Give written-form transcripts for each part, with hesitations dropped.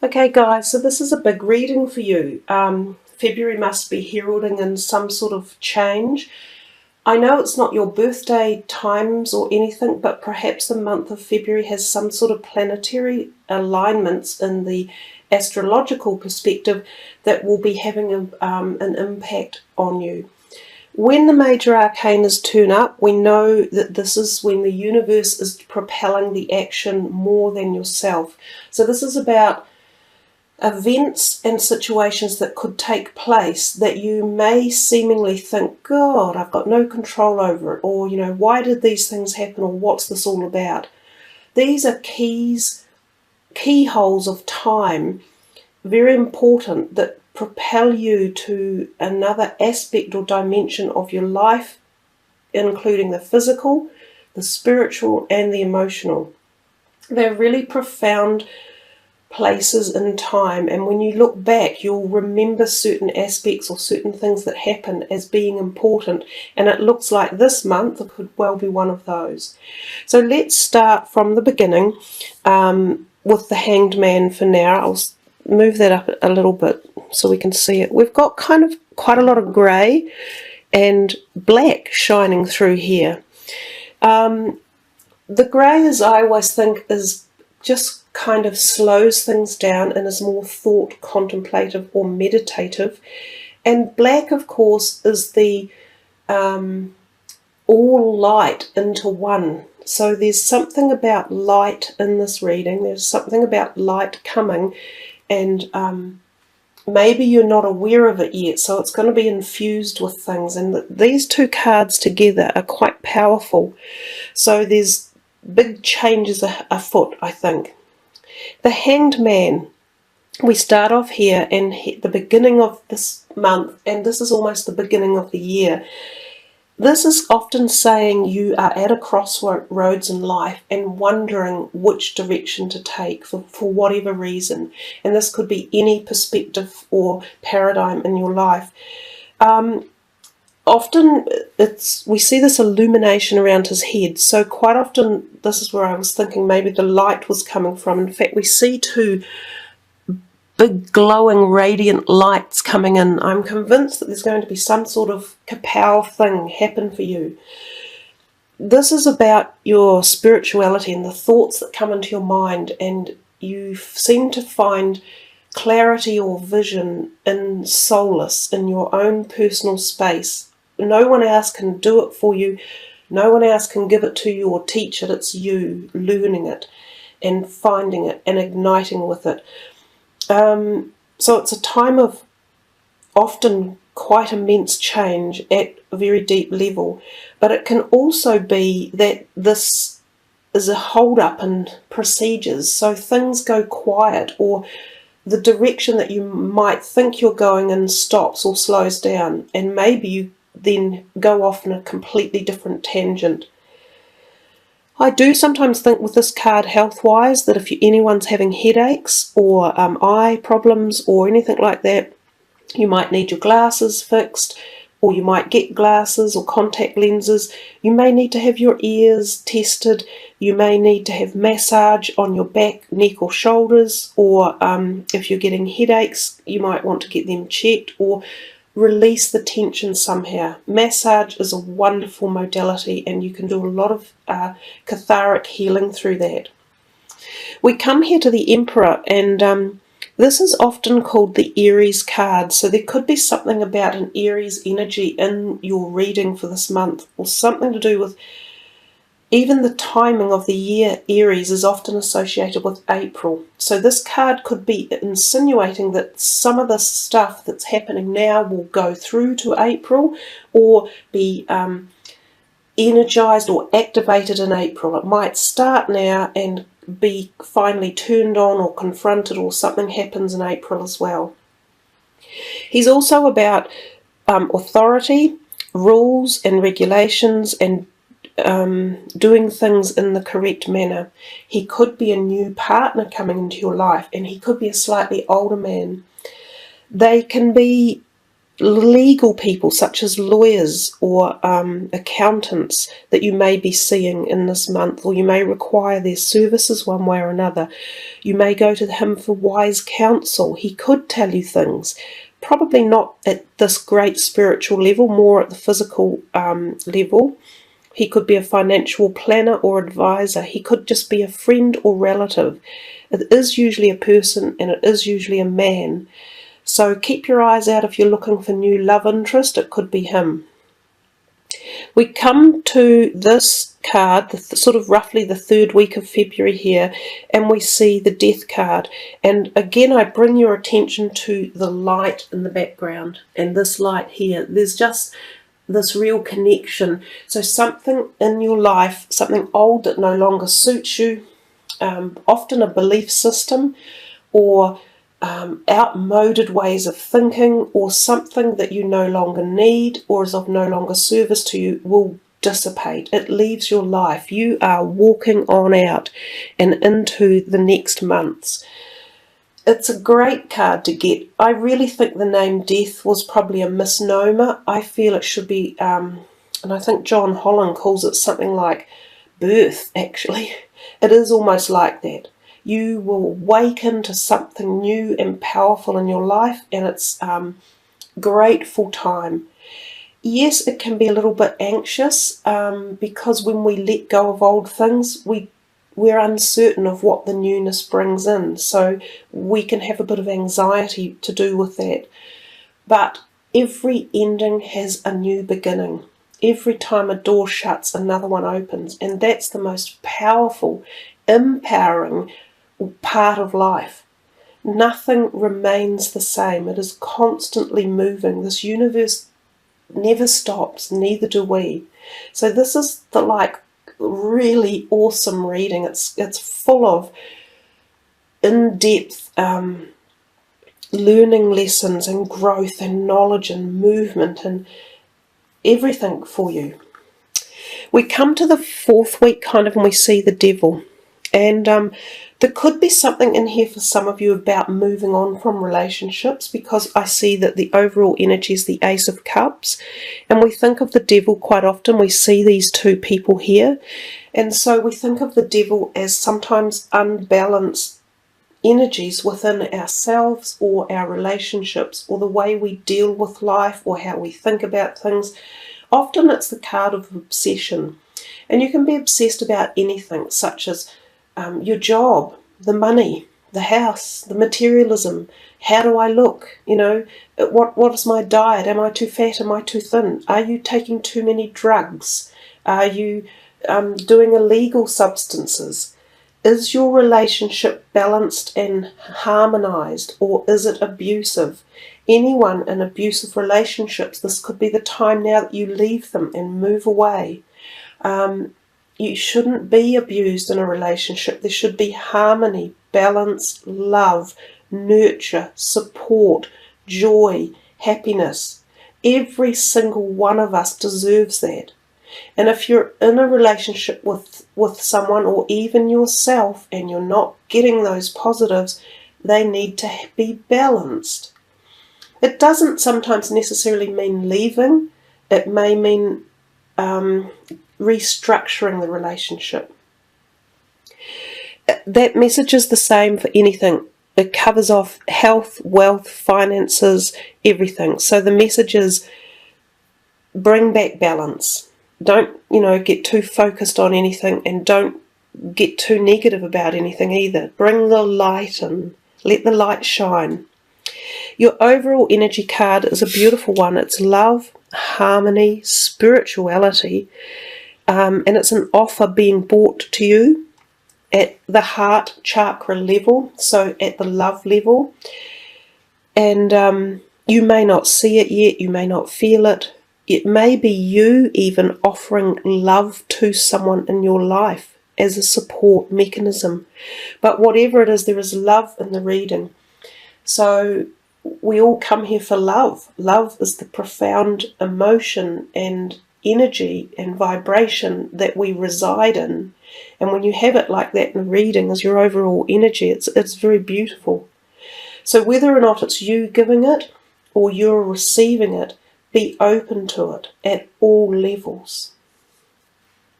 Okay guys, so this is a big reading for you. February must be heralding in some sort of change. I know it's not your birthday times or anything, but perhaps the month of February has some sort of planetary alignments in the astrological perspective that will be having an impact on you. When the major arcanas turn up, we know that this is when the universe is propelling the action more than yourself. So this is about events and situations that could take place that you may seemingly think, God, I've got no control over it, or, why did these things happen, or what's this all about? These are keyholes of time, very important, that propel you to another aspect or dimension of your life, including the physical, the spiritual, and the emotional. They're really profound places in time, and when you look back you'll remember certain aspects or certain things that happen as being important, and it looks like this month could well be one of those. So let's start from the beginning with the Hanged Man for now. I'll move that up a little bit so we can see it. We've got quite a lot of grey and black shining through here. The grey, as I always think, is just kind of slows things down and is more thought, contemplative or meditative. And black, of course, is the all light into one. So there's something about light in this reading. There's something about light coming, and maybe you're not aware of it yet, so it's going to be infused with things. And these two cards together are quite powerful. So there's big changes afoot, I think. The Hanged Man, we start off here and the beginning of this month, and this is almost the beginning of the year. This is often saying you are at a crossroads in life and wondering which direction to take for whatever reason. And this could be any perspective or paradigm in your life. Often we see this illumination around his head. So quite often, this is where I was thinking maybe the light was coming from. In fact, we see two big glowing radiant lights coming in. I'm convinced that there's going to be some sort of kapow thing happen for you. This is about your spirituality and the thoughts that come into your mind, and you seem to find clarity or vision in solace in your own personal space. No one else can do it for you. No one else can give it to you or teach it. It's you learning it and finding it and igniting with it. So it's a time of often quite immense change at a very deep level. But it can also be that this is a hold-up in procedures. So things go quiet, or the direction that you might think you're going in stops or slows down, and maybe you then go off in a completely different tangent. I do sometimes think with this card health-wise that if anyone's having headaches or eye problems or anything like that, you might need your glasses fixed, or you might get glasses or contact lenses. You may need to have your ears tested. You may need to have massage on your back, neck or shoulders, or if you're getting headaches, you might want to get them checked or release the tension somehow. Massage is a wonderful modality, and you can do a lot of cathartic healing through that. We come here to the Emperor, and this is often called the Aries card. So there could be something about an Aries energy in your reading for this month, or something to do with even the timing of the year. Aries is often associated with April. So this card could be insinuating that some of the stuff that's happening now will go through to April, or be energized or activated in April. It might start now and be finally turned on or confronted, or something happens in April as well. He's also about authority, rules and regulations, and doing things in the correct manner. He could be a new partner coming into your life, and he could be a slightly older man. They can be legal people such as lawyers or accountants that you may be seeing in this month, or you may require their services one way or another. You may go to him for wise counsel. He could tell you things, probably not at this great spiritual level, more at the physical level. He could be a financial planner or advisor. He could just be a friend or relative. It is usually a person, and it is usually a man. So keep your eyes out if you're looking for new love interest. It could be him. We come to this card, sort of roughly the third week of February here, and we see the Death card. And again, I bring your attention to the light in the background, and this light here. There's just this real connection. So something in your life, something old that no longer suits you, often a belief system, or outmoded ways of thinking, or something that you no longer need or is of no longer service to you, will dissipate. It leaves your life. You are walking on out and into the next months. It's a great card to get. I really think the name Death was probably a misnomer. I feel it should be, and I think John Holland calls it something like birth, actually. It is almost like that. You will awaken to something new and powerful in your life, and it's grateful time. Yes, it can be a little bit anxious because when we let go of old things, we're uncertain of what the newness brings in. So we can have a bit of anxiety to do with that. But every ending has a new beginning. Every time a door shuts, another one opens. And that's the most powerful, empowering part of life. Nothing remains the same. It is constantly moving. This universe never stops, neither do we. So this is the really awesome reading. It's full of in-depth learning lessons and growth and knowledge and movement and everything for you. We come to the fourth week and we see the Devil. And there could be something in here for some of you about moving on from relationships, because I see that the overall energy is the Ace of Cups. And we think of the Devil quite often. We see these two people here. And so we think of the Devil as sometimes unbalanced energies within ourselves or our relationships, or the way we deal with life, or how we think about things. Often it's the card of obsession. And you can be obsessed about anything, such as your job, the money, the house, the materialism. How do I look? What is my diet? Am I too fat? Am I too thin? Are you taking too many drugs? Are you doing illegal substances? Is your relationship balanced and harmonized, or is it abusive? Anyone in abusive relationships, this could be the time now that you leave them and move away. You shouldn't be abused in a relationship. There should be harmony, balance, love, nurture, support, joy, happiness. Every single one of us deserves that. And if you're in a relationship with someone, or even yourself, and you're not getting those positives, they need to be balanced. It doesn't sometimes necessarily mean leaving. It may mean restructuring the relationship. That message is the same for anything. It covers off health, wealth, finances, everything. So the message is bring back balance. Don't, get too focused on anything, and don't get too negative about anything either. Bring the light in. Let the light shine. Your overall energy card is a beautiful one. It's love, harmony, spirituality, and it's an offer being brought to you at the heart chakra level, so at the love level. And you may not see it yet, you may not feel it. It may be you even offering love to someone in your life as a support mechanism. But whatever it is, there is love in the reading. So we all come here for love. Love is the profound emotion and energy and vibration that we reside in. And when you have it like that in a reading as your overall energy, it's very beautiful. So whether or not it's you giving it, or you're receiving it, be open to it at all levels.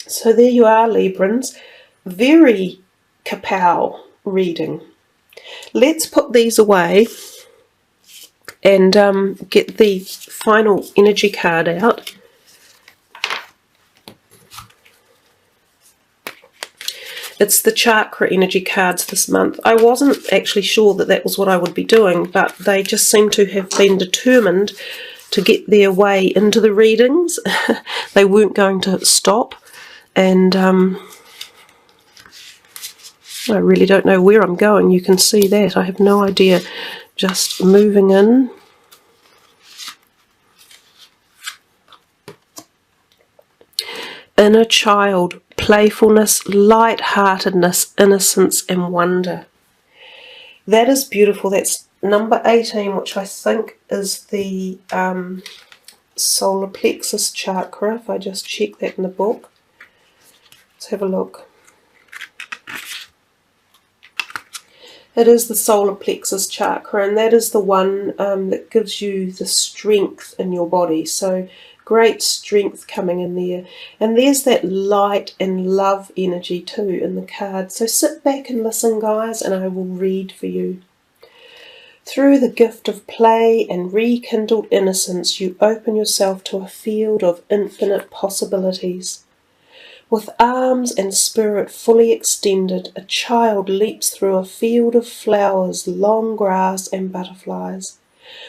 So there you are, Librans. Very kapow reading. Let's put these away and get the final energy card out. It's the chakra energy cards this month. I wasn't actually sure that that was what I would be doing, but they just seem to have been determined to get their way into the readings. They weren't going to stop, and I really don't know where I'm going. You can see that. I have no idea. Just moving in. Inner child, playfulness, light-heartedness, innocence and wonder. That is beautiful. That's number 18, which I think is the solar plexus chakra, if I just check that in the book. Let's have a look. It is the solar plexus chakra, and that is the one that gives you the strength in your body. So great strength coming in there. And there's that light and love energy too in the card. So sit back and listen, guys, and I will read for you. Through the gift of play and rekindled innocence, you open yourself to a field of infinite possibilities. With arms and spirit fully extended, a child leaps through a field of flowers, long grass and butterflies.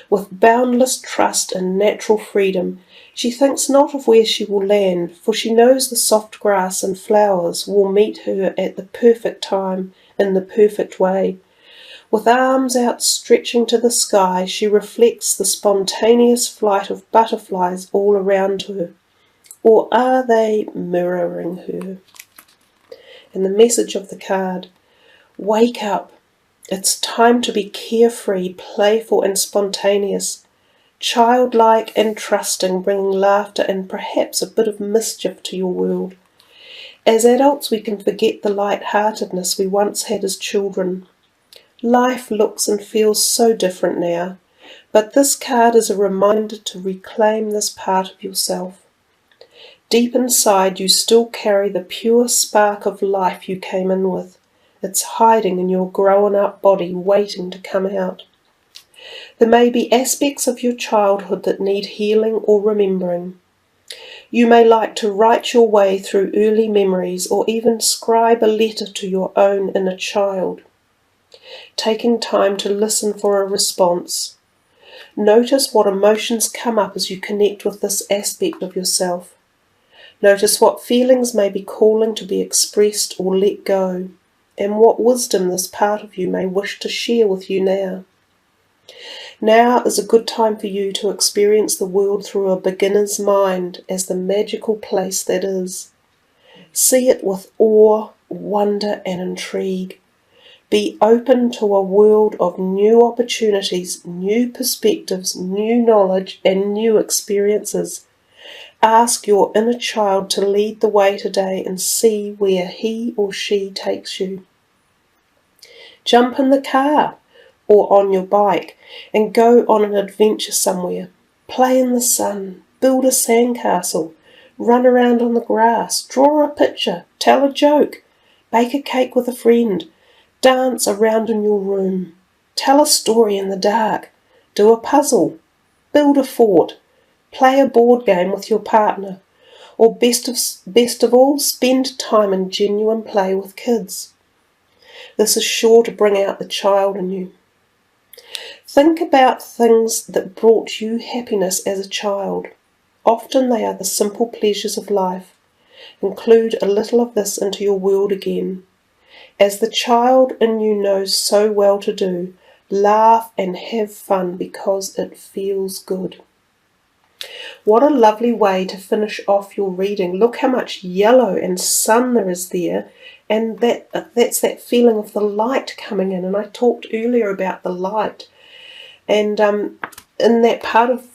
With boundless trust and natural freedom, she thinks not of where she will land, for she knows the soft grass and flowers will meet her at the perfect time, in the perfect way. With arms outstretching to the sky, she reflects the spontaneous flight of butterflies all around her. Or are they mirroring her? And the message of the card: wake up. It's time to be carefree, playful and spontaneous, childlike and trusting, bringing laughter and perhaps a bit of mischief to your world. As adults, we can forget the light-heartedness we once had as children. Life looks and feels so different now, but this card is a reminder to reclaim this part of yourself. Deep inside, you still carry the pure spark of life you came in with. It's hiding in your grown-up body, waiting to come out. There may be aspects of your childhood that need healing or remembering. You may like to write your way through early memories or even scribe a letter to your own inner child, taking time to listen for a response. Notice what emotions come up as you connect with this aspect of yourself. Notice what feelings may be calling to be expressed or let go, and what wisdom this part of you may wish to share with you now. Now is a good time for you to experience the world through a beginner's mind as the magical place that is. See it with awe, wonder and intrigue. Be open to a world of new opportunities, new perspectives, new knowledge and new experiences. Ask your inner child to lead the way today and see where he or she takes you. Jump in the car or on your bike and go on an adventure somewhere. Play in the sun, build a sandcastle, run around on the grass, draw a picture, tell a joke, bake a cake with a friend, dance around in your room, tell a story in the dark, do a puzzle, build a fort, play a board game with your partner, or best of all, spend time in genuine play with kids. This is sure to bring out the child in you. Think about things that brought you happiness as a child. Often they are the simple pleasures of life. Include a little of this into your world again. As the child in you knows so well to do, laugh and have fun because it feels good. What a lovely way to finish off your reading. Look how much yellow and sun there is there, and that's that feeling of the light coming in. And I talked earlier about the light, and in that part of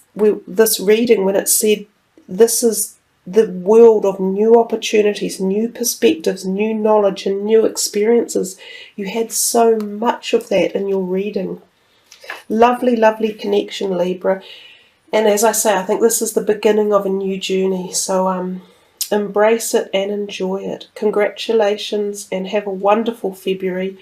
this reading when it said this is the world of new opportunities, new perspectives, new knowledge and new experiences, you had so much of that in your reading. Lovely, lovely connection, Libra. And as I say, I think this is the beginning of a new journey. So embrace it and enjoy it. Congratulations and have a wonderful February.